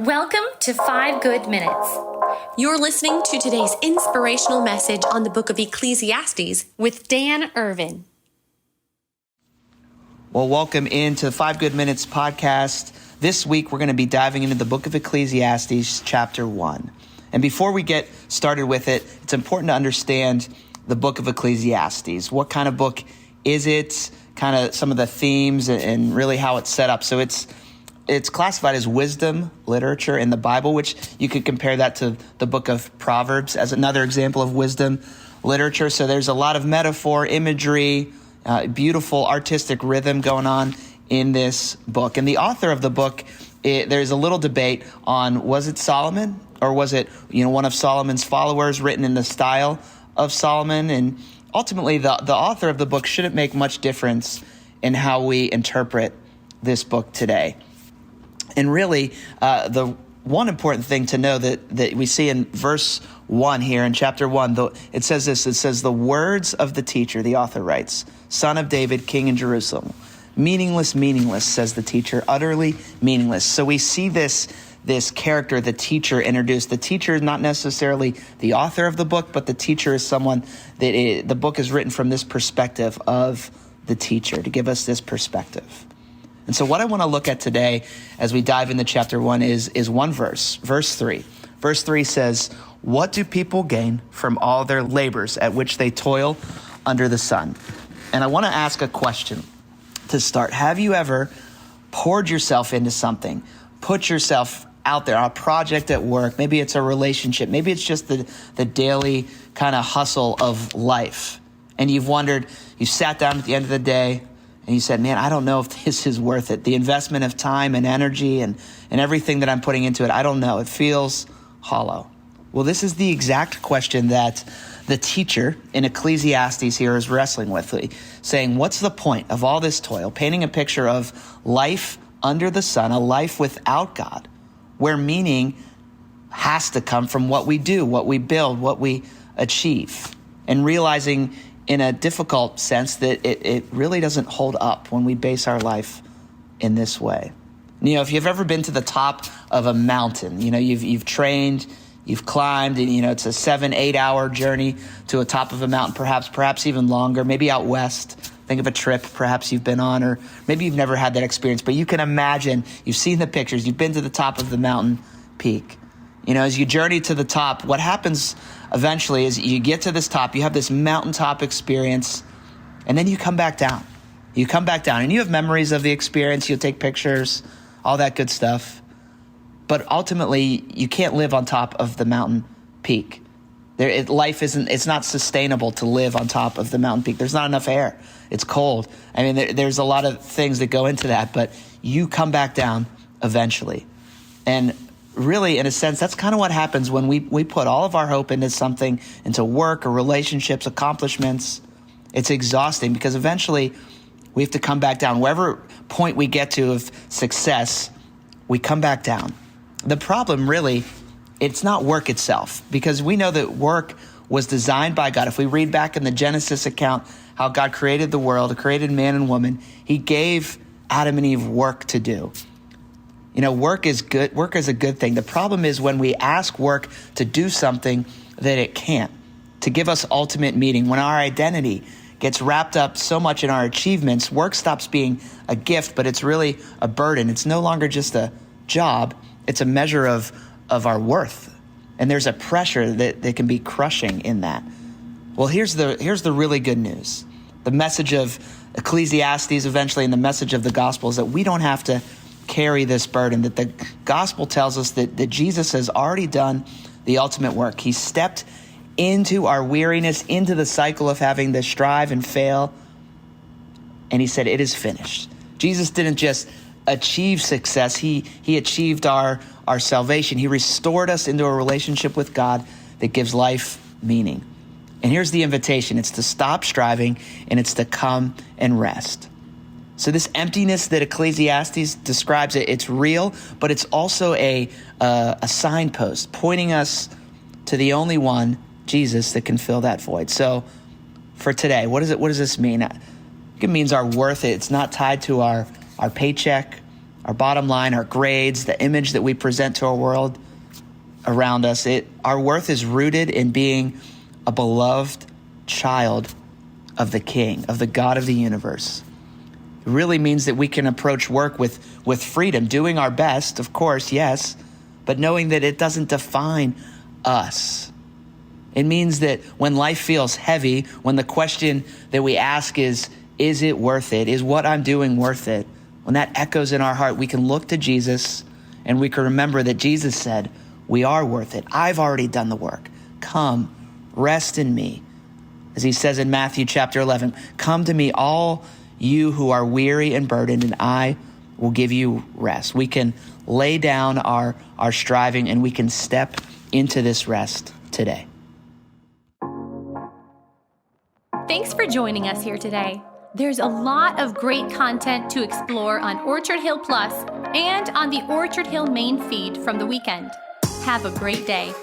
Welcome to 5 Good Minutes. You're listening to today's inspirational message on the book of Ecclesiastes with Dan Irvin. Well, welcome into the 5 Good Minutes podcast. This week, we're going to be diving into the book of Ecclesiastes, chapter 1. And before we get started with it, it's important to understand the book of Ecclesiastes. What kind of book is it? Kind of some of the themes and really how it's set up. So it's classified as wisdom literature in the Bible, which you could compare that to the book of Proverbs as another example of wisdom literature. So there's a lot of metaphor, imagery, beautiful artistic rhythm going on in this book. And the author of the book, there's a little debate on, was it Solomon or was it one of Solomon's followers written in the style of Solomon? And ultimately, the author of the book shouldn't make much difference in how we interpret this book today. And really, the one important thing to know that we see in verse 1 here in chapter 1, it says this, it says, the words of the teacher, the author writes, son of David, king in Jerusalem. Meaningless, meaningless, says the teacher, utterly meaningless. So we see this character, the teacher, introduced. The teacher is not necessarily the author of the book, but the teacher is someone that the book is written from this perspective of the teacher, to give us this perspective. And so what I want to look at today as we dive into chapter 1 is one verse, verse 3. Verse 3 says, what do people gain from all their labors at which they toil under the sun? And I want to ask a question to start. Have you ever poured yourself into something, put yourself out there on a project at work? Maybe it's a relationship. Maybe it's just the daily kind of hustle of life. And you've wondered, you sat down at the end of the day, and you said, man, I don't know if this is worth it. The investment of time and energy and everything that I'm putting into it, I don't know. It feels hollow. Well, this is the exact question that the teacher in Ecclesiastes here is wrestling with, saying, what's the point of all this toil? Painting a picture of life under the sun, a life without God, where meaning has to come from what we do, what we build, what we achieve, and realizing in a difficult sense that it really doesn't hold up when we base our life in this way. If you've ever been to the top of a mountain, you've trained, you've climbed, and it's a 7-8 hour journey to a top of a mountain, perhaps even longer, maybe out west. Think of a trip perhaps you've been on, or maybe you've never had that experience, but you can imagine, you've seen the pictures, you've been to the top of the mountain peak. As you journey to the top, what happens eventually is you get to this top, you have this mountaintop experience, and then you come back down. You come back down, and you have memories of the experience, you'll take pictures, all that good stuff. But ultimately, you can't live on top of the mountain peak. It's not sustainable to live on top of the mountain peak. There's not enough air. It's cold. I mean, there's a lot of things that go into that, but you come back down eventually. And really, in a sense, that's kind of what happens when we put all of our hope into something, into work or relationships, accomplishments. It's exhausting because eventually we have to come back down. Wherever point we get to of success, we come back down. The problem really, it's not work itself, because we know that work was designed by God. If we read back in the Genesis account, how God created the world, created man and woman, he gave Adam and Eve work to do. Work is good. Work is a good thing. The problem is when we ask work to do something that it can't, to give us ultimate meaning. When our identity gets wrapped up so much in our achievements, work stops being a gift, but it's really a burden. It's no longer just a job. It's a measure of our worth. And there's a pressure that can be crushing in that. Well, here's the really good news. The message of Ecclesiastes eventually, and the message of the gospel is that we don't have to carry this burden, that the gospel tells us that Jesus has already done the ultimate work. He stepped into our weariness, into the cycle of having to strive and fail, and he said, it is finished. Jesus didn't just achieve success, he achieved our salvation. He restored us into a relationship with God that gives life meaning. And here's the invitation. It's to stop striving, and it's to come and rest. So this emptiness that Ecclesiastes describes, it's real, but it's also a signpost pointing us to the only one, Jesus, that can fill that void. So for today, what does this mean? It means our worth. It's not tied to our paycheck, our bottom line, our grades, the image that we present to our world around us. Our worth is rooted in being a beloved child of the King, of the God of the universe. It really means that we can approach work with freedom, doing our best, of course, yes, but knowing that it doesn't define us. It means that when life feels heavy, when the question that we ask is it worth it? Is what I'm doing worth it? When that echoes in our heart, we can look to Jesus and we can remember that Jesus said, we are worth it. I've already done the work. Come, rest in me. As he says in Matthew chapter 11, come to me, all you who are weary and burdened, and I will give you rest. We can lay down our striving and we can step into this rest today. Thanks for joining us here today. There's a lot of great content to explore on Orchard Hill Plus and on the Orchard Hill main feed from the weekend. Have a great day.